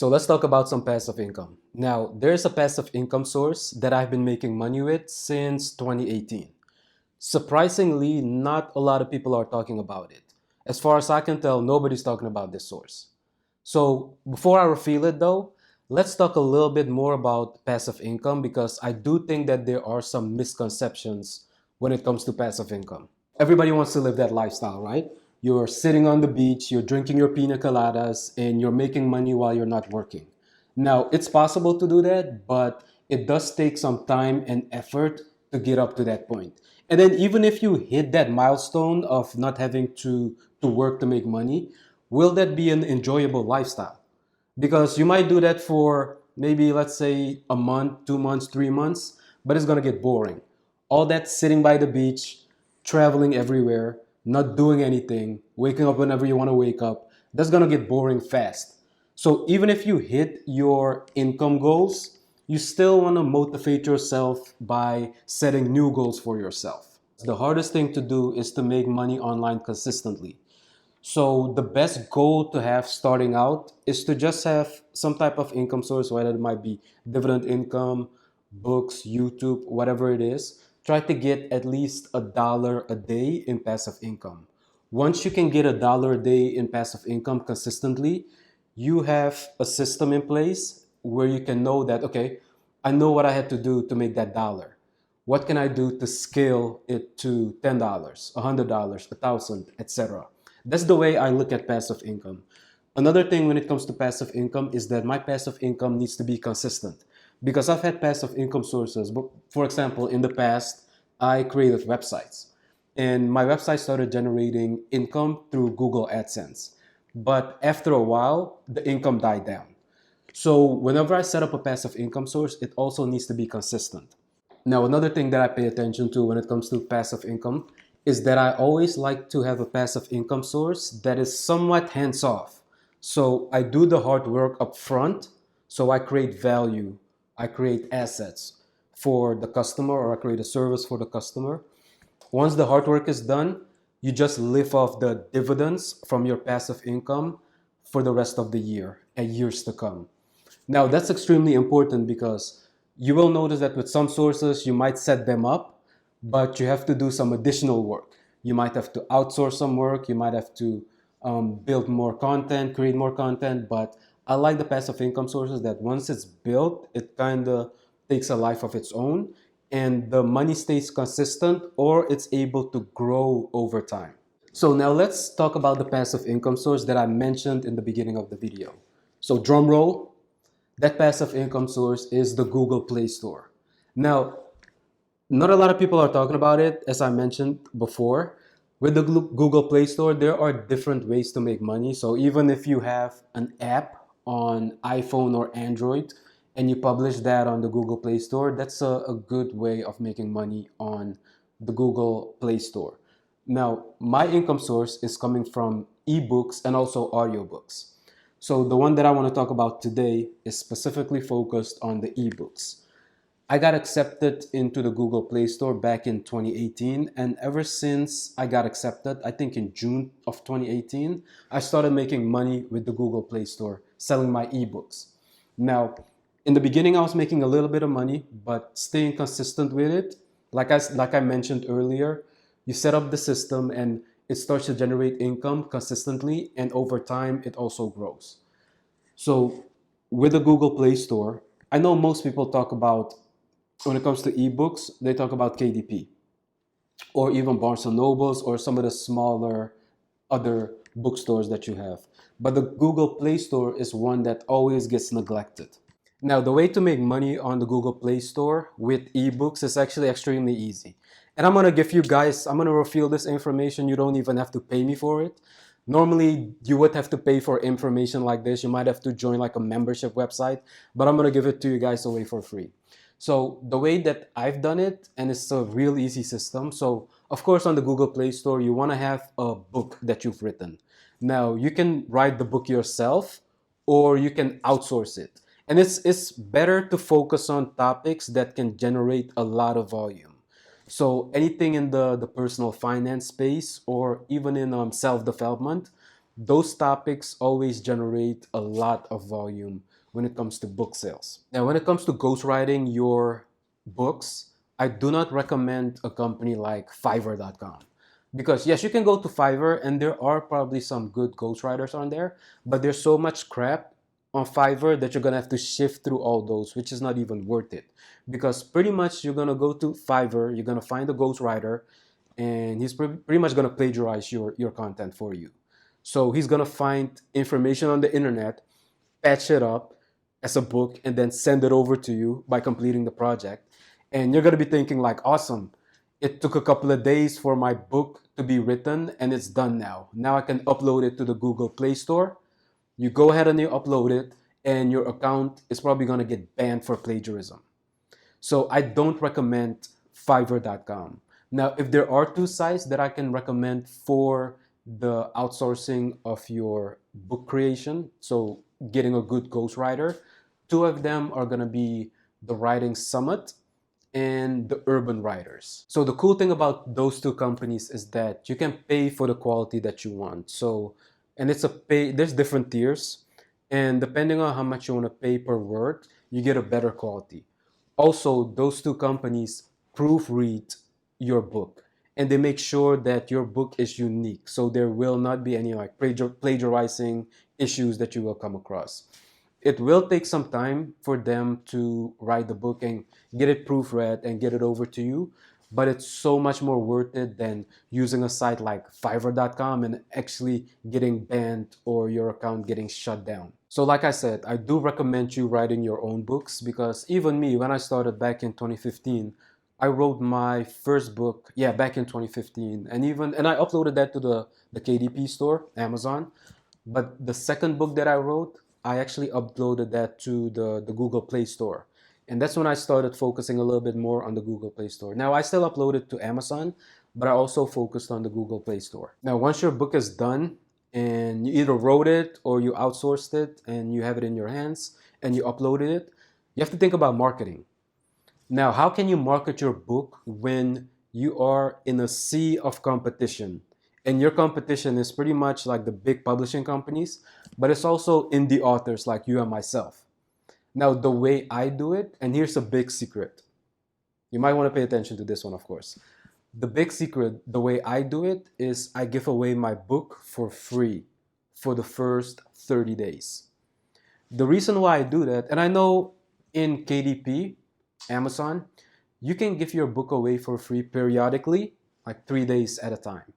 So let's talk about some passive income. Now, there's a passive income source that I've been making money with since 2018. Surprisingly, not a lot of people are talking about it. As far as I can tell, nobody's talking about this source. So before I reveal it though, let's talk a little bit more about passive income because I do think that there are some misconceptions when it comes to passive income. Everybody wants to live that lifestyle, right? You're sitting on the beach, you're drinking your pina coladas, and you're making money while you're not working. Now, it's possible to do that, but it does take some time and effort to get up to that point. And then even if you hit that milestone of not having to work to make money, will that be an enjoyable lifestyle? Because you might do that for maybe, let's say, a month, 2 months, 3 months, but it's going to get boring. All that sitting by the beach, traveling everywhere, not doing anything, waking up whenever you want to wake up, that's going to get boring fast. So even if you hit your income goals, you still want to motivate yourself by setting new goals for yourself. The hardest thing to do is to make money online consistently. So the best goal to have starting out is to just have some type of income source, whether it might be dividend income, books, YouTube, whatever it is. Try to get at least $1 a day in passive income. Once you can get $1 a day in passive income consistently, you have a system in place where you can know that, okay, I know what I had to do to make that dollar. What can I do to scale it to $10, $100, 1,000, etc.? That's the way I look at passive income. Another thing when it comes to passive income is that my passive income needs to be consistent because I've had passive income sources. But for example, in the past, I created websites and my website started generating income through Google AdSense. But after a while, the income died down. So whenever I set up a passive income source, it also needs to be consistent. Now, another thing that I pay attention to when it comes to passive income is that I always like to have a passive income source that is somewhat hands off. So I do the hard work up front. So I create value, I create assets for the customer, or I create a service for the customer. Once the hard work is done, you just live off the dividends from your passive income for the rest of the year and years to come. Now, that's extremely important because you will notice that with some sources, you might set them up, but you have to do some additional work. You might have to outsource some work. You might have to build more content, create more content. But I like the passive income sources that once it's built, it kind of takes a life of its own and the money stays consistent or it's able to grow over time. So now let's talk about the passive income source that I mentioned in the beginning of the video. So drum roll, that passive income source is the Google Play Store. Now, not a lot of people are talking about it, as I mentioned before. With the Google Play Store, there are different ways to make money. So even if you have an app on iPhone or Android and you publish that on the Google Play Store, that's a good way of making money on the Google Play Store. Now, my income source is coming from ebooks and also audiobooks. So the one that I want to talk about today is specifically focused on the ebooks. I got accepted into the Google Play Store back in 2018, and ever since I got accepted, I think in June of 2018, I started making money with the Google Play Store, selling my ebooks. Now, in the beginning, I was making a little bit of money, but staying consistent with it, like I mentioned earlier, you set up the system and it starts to generate income consistently, and over time, it also grows. So with the Google Play Store, I know most people talk about, when it comes to ebooks, they talk about KDP or even Barnes and Nobles or some of the smaller other bookstores that you have. But the Google Play Store is one that always gets neglected. Now, the way to make money on the Google Play Store with ebooks is actually extremely easy. And I'm going to give you guys, I'm going to reveal this information. You don't even have to pay me for it. Normally, you would have to pay for information like this. You might have to join like a membership website, but I'm going to give it to you guys away for free. So the way that I've done it, and it's a real easy system. So of course, on the Google Play Store, you want to have a book that you've written. Now, you can write the book yourself or you can outsource it. And it's better to focus on topics that can generate a lot of volume. So anything in the personal finance space or even in self-development, those topics always generate a lot of volume when it comes to book sales. Now, when it comes to ghostwriting your books, I do not recommend a company like Fiverr.com. Because yes, you can go to Fiverr and there are probably some good ghostwriters on there, but there's so much crap on Fiverr that you're gonna have to shift through all those, which is not even worth it. Because pretty much you're gonna go to Fiverr, you're gonna find a ghostwriter, and he's pretty much gonna plagiarize your content for you. So he's gonna find information on the internet, patch it up as a book, and then send it over to you by completing the project. And you're gonna be thinking like, awesome, it took a couple of days for my book to be written and it's done now. Now I can upload it to the Google Play Store. You go ahead and you upload it, and your account is probably gonna get banned for plagiarism. So I don't recommend Fiverr.com. Now, if there are two sites that I can recommend for the outsourcing of your book creation, so getting a good ghostwriter, two of them are going to be the Writing Summit and the Urban Writers. So the cool thing about those two companies is that you can pay for the quality that you want. So, and it's a pay, there's different tiers, and depending on how much you want to pay per word, you get a better quality. Also, those two companies proofread your book, and they make sure that your book is unique, so there will not be any like plagiarizing issues that you will come across. It will take some time for them to write the book and get it proofread and get it over to you, but it's so much more worth it than using a site like Fiverr.com and actually getting banned or your account getting shut down. So like I said, I do recommend you writing your own books, because even me, when I started back in 2015, I wrote my first book, yeah, back in 2015, and I uploaded that to the KDP store, Amazon. But the second book that I wrote, I actually uploaded that to the Google Play Store. And that's when I started focusing a little bit more on the Google Play Store. Now, I still upload it to Amazon, but I also focused on the Google Play Store. Now, once your book is done and you either wrote it or you outsourced it and you have it in your hands and you uploaded it, you have to think about marketing. Now, how can you market your book when you are in a sea of competition? And your competition is pretty much like the big publishing companies, but it's also indie authors like you and myself. Now, the way I do it, and here's a big secret. You might want to pay attention to this one, of course. The big secret, the way I do it, is I give away my book for free for the first 30 days. The reason why I do that, and I know in KDP, Amazon, you can give your book away for free periodically, like 3 days at a time.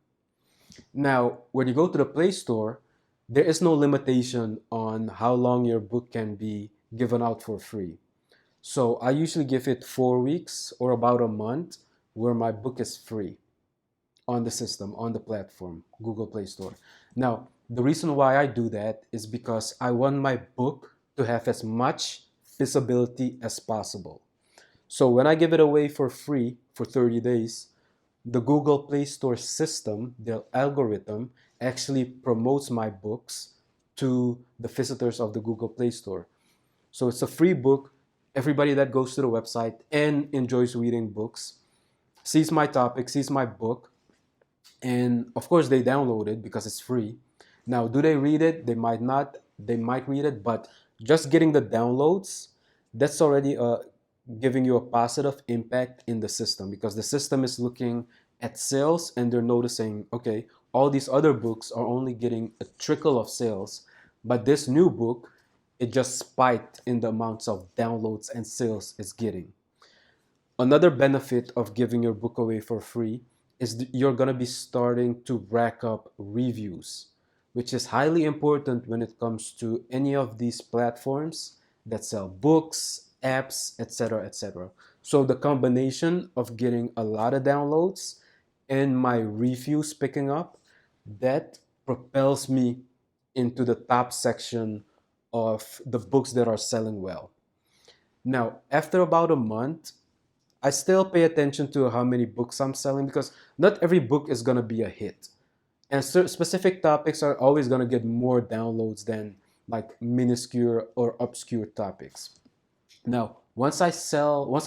Now, when you go to the Play Store, there is no limitation on how long your book can be given out for free. So I usually give it 4 weeks or about a month where my book is free on the system, on the platform, Google Play Store. Now, the reason why I do that is because I want my book to have as much visibility as possible. So when I give it away for free for 30 days, the Google Play Store system, the algorithm, actually promotes my books to the visitors of the Google Play Store. So it's a free book. Everybody that goes to the website and enjoys reading books sees my topic, sees my book, and of course they download it because it's free. Now, do they read it? They might not. They might read it, but just getting the downloads, that's already giving you a positive impact in the system, because the system is looking at sales and they're noticing, okay, all these other books are only getting a trickle of sales, but this new book, it just spiked in the amounts of downloads and sales it's getting. Another benefit of giving your book away for free is you're going to be starting to rack up reviews, which is highly important when it comes to any of these platforms that sell books, apps, etc., etc. So the combination of getting a lot of downloads and my reviews picking up, that propels me into the top section of the books that are selling well. Now, after about a month, I still pay attention to how many books I'm selling, because not every book is going to be a hit. And specific topics are always going to get more downloads than like minuscule or obscure topics. Now, once I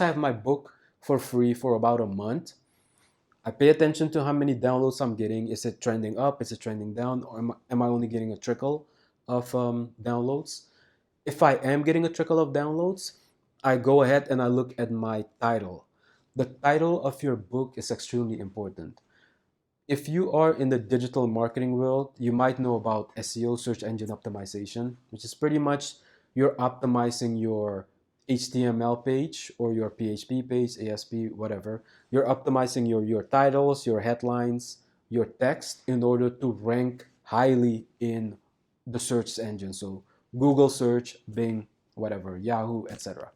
have my book for free for about a month, I pay attention to how many downloads I'm getting. Is it trending up? Is it trending down? Or am I only getting a trickle of downloads? If I am getting a trickle of downloads, I go ahead and I look at my title. The title of your book is extremely important. If you are in the digital marketing world, you might know about SEO, search engine optimization, which is pretty much you're optimizing your HTML page or your PHP page, ASP, whatever. You're optimizing your titles, your headlines, your text in order to rank highly in the search engine. So Google search, Bing, whatever, Yahoo, etc.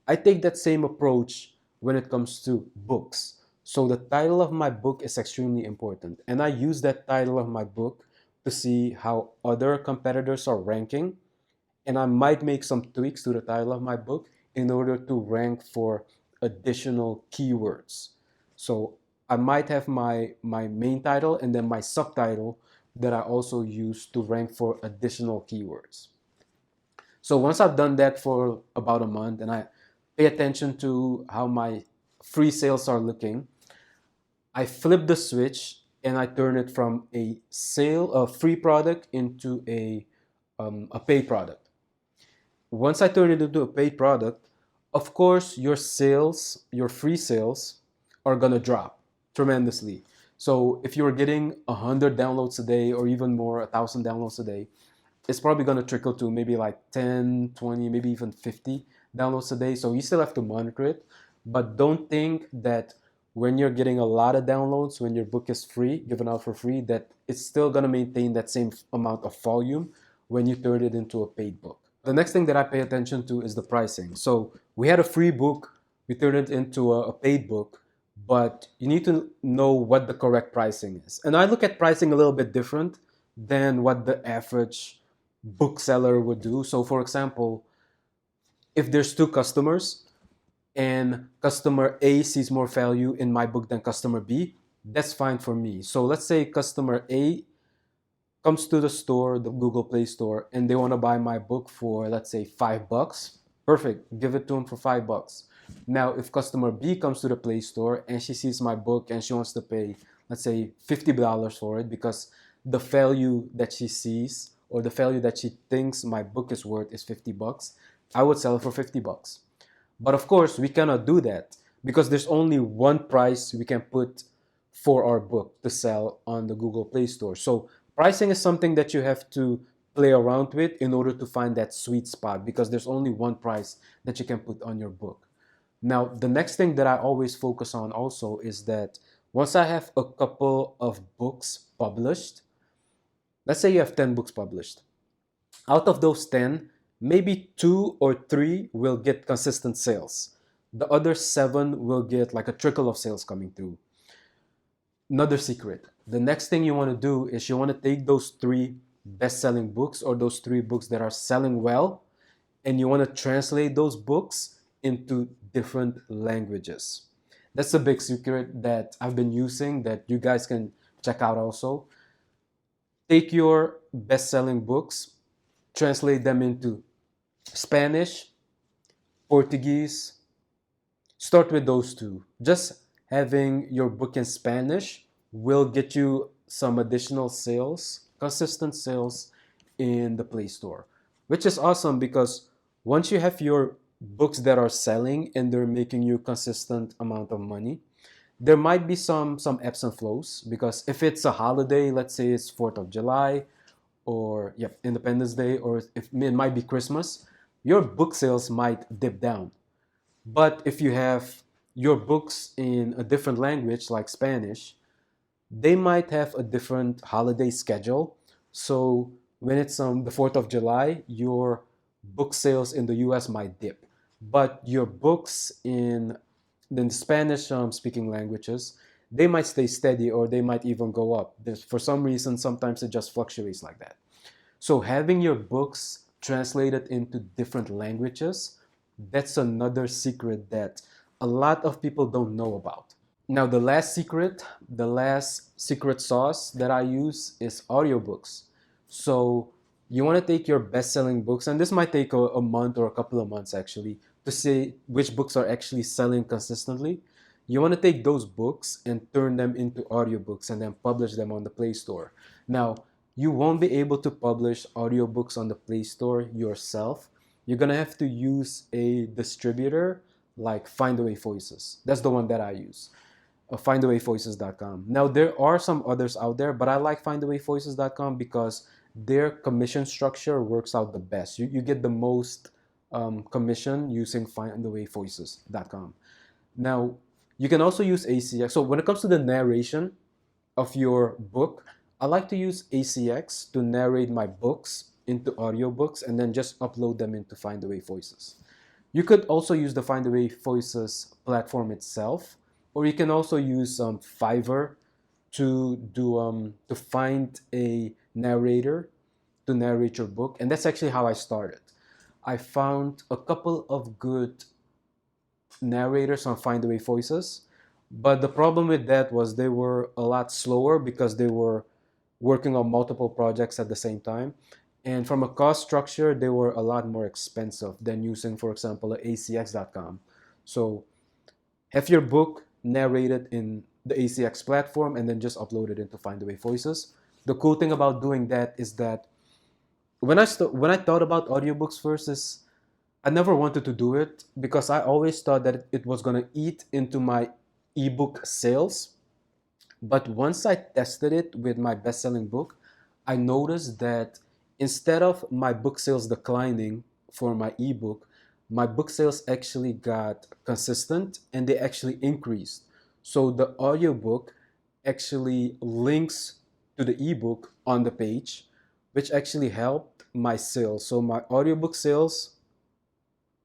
I take that same approach when it comes to books. So the title of my book is extremely important. And I use that title of my book to see how other competitors are ranking. And I might make some tweaks to the title of my book in order to rank for additional keywords. So I might have my main title and then my subtitle that I also use to rank for additional keywords. So once I've done that for about a month and I pay attention to how my free sales are looking, I flip the switch and I turn it from a free product into a paid product. Once I turn it into a paid product, of course, your sales, your free sales, are gonna drop tremendously. So if you're getting 100 downloads a day or even more, 1,000 downloads a day, it's probably gonna trickle to maybe like 10, 20, maybe even 50 downloads a day. So you still have to monitor it, but don't think that when you're getting a lot of downloads, when your book is free, given out for free, that it's still gonna maintain that same amount of volume when you turn it into a paid book. The next thing that I pay attention to is the pricing. So we had a free book, we turned it into a paid book, but you need to know what the correct pricing is. And I look at pricing a little bit different than what the average bookseller would do. So for example, if there's two customers and customer A sees more value in my book than customer B, that's fine for me. So let's say customer A comes to the store, the Google Play Store, and they want to buy my book for, let's say, $5. Perfect. Give it to them for $5. Now, if customer B comes to the Play Store and she sees my book and she wants to pay, let's say, $50 for it because the value that she sees or the value that she thinks my book is worth is $50, I would sell it for $50. But of course, we cannot do that because there's only one price we can put for our book to sell on the Google Play Store. So pricing is something that you have to play around with in order to find that sweet spot because there's only one price that you can put on your book. Now, the next thing that I always focus on also is that once I have a couple of books published, let's say you have 10 books published. Out of those 10, maybe 2 or 3 will get consistent sales. The other 7 will get like a trickle of sales coming through. Another secret. The next thing you want to do is you want to take those 3 best-selling books or those 3 books that are selling well, and you want to translate those books into different languages. That's a big secret that I've been using that you guys can check out also. Take your best-selling books, translate them into Spanish, Portuguese. Start with those 2. Just having your book in Spanish will get you some additional sales, consistent sales in the Play Store, which is awesome because once you have your books that are selling and they're making you consistent amount of money, there might be some ebbs and flows because if it's a holiday, let's say it's 4th of July or Independence Day, or if it might be Christmas, your book sales might dip down. But if you have your books in a different language like Spanish, they might have a different holiday schedule. So when it's the 4th of July, your book sales in the US might dip. But your books in the Spanish speaking languages, they might stay steady or they might even go up. For some reason, sometimes it just fluctuates like that. So having your books translated into different languages, that's another secret that a lot of people don't know about. Now, the last secret sauce that I use is audiobooks. So you want to take your best-selling books, and this might take a month or a couple of months actually, to see which books are actually selling consistently. You want to take those books and turn them into audiobooks and then publish them on the Play Store. Now, you won't be able to publish audiobooks on the Play Store yourself. You're going to have to use a distributor like Findaway Voices. That's the one that I use, findawayvoices.com. Now, there are some others out there, but I like findawayvoices.com because their commission structure works out the best. You get the most commission using findawayvoices.com. Now, you can also use ACX. So when it comes to the narration of your book, I like to use ACX to narrate my books into audiobooks and then just upload them into Findaway Voices. You could also use the Findaway Voices platform itself, or you can also use Fiverr to find a narrator to narrate your book. And that's actually how I started. I found a couple of good narrators on Findaway Voices, but the problem with that was they were a lot slower because they were working on multiple projects at the same time. And from a cost structure, they were a lot more expensive than using, for example, ACX.com. So have your book narrated in the ACX platform and then just upload it into Findaway Voices. The cool thing about doing that is that when I thought about audiobooks first, is I never wanted to do it because I always thought that it was going to eat into my ebook sales. But once I tested it with my best-selling book, I noticed that instead of my book sales declining for my ebook, my book sales actually got consistent and they actually increased. So the audiobook actually links to the ebook on the page, which actually helped my sales. So my audiobook sales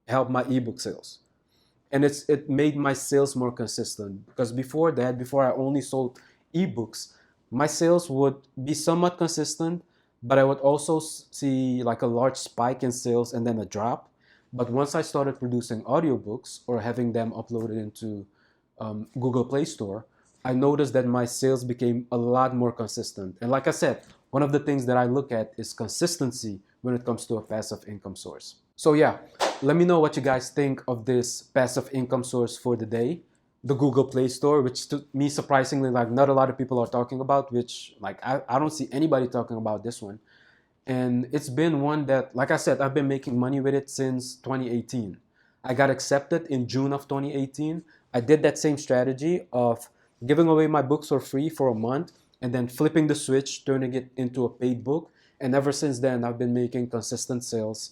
helped my ebook sales. And it made my sales more consistent because before that, before I only sold ebooks, my sales would be somewhat consistent, but I would also see like a large spike in sales and then a drop. But once I started producing audiobooks or having them uploaded into Google Play Store, I noticed that my sales became a lot more consistent. And like I said, one of the things that I look at is consistency when it comes to a passive income source. So yeah, let me know what you guys think of this passive income source for the day, the Google Play Store, which to me surprisingly, like not a lot of people are talking about, which like I don't see anybody talking about this one. And it's been one that, like I said, I've been making money with it since 2018. I got accepted in June of 2018. I did that same strategy of giving away my books for free for a month and then flipping the switch, turning it into a paid book. And ever since then, I've been making consistent sales.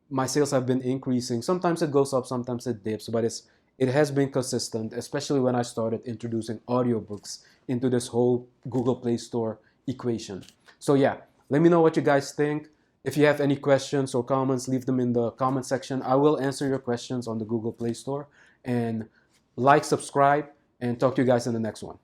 My sales have been increasing. Sometimes it goes up, sometimes it dips, but it has been consistent, especially when I started introducing audiobooks into this whole Google Play Store equation. So yeah, let me know what you guys think. If you have any questions or comments, leave them in the comment section. I will answer your questions on the Google Play Store. And like, subscribe, and talk to you guys in the next one.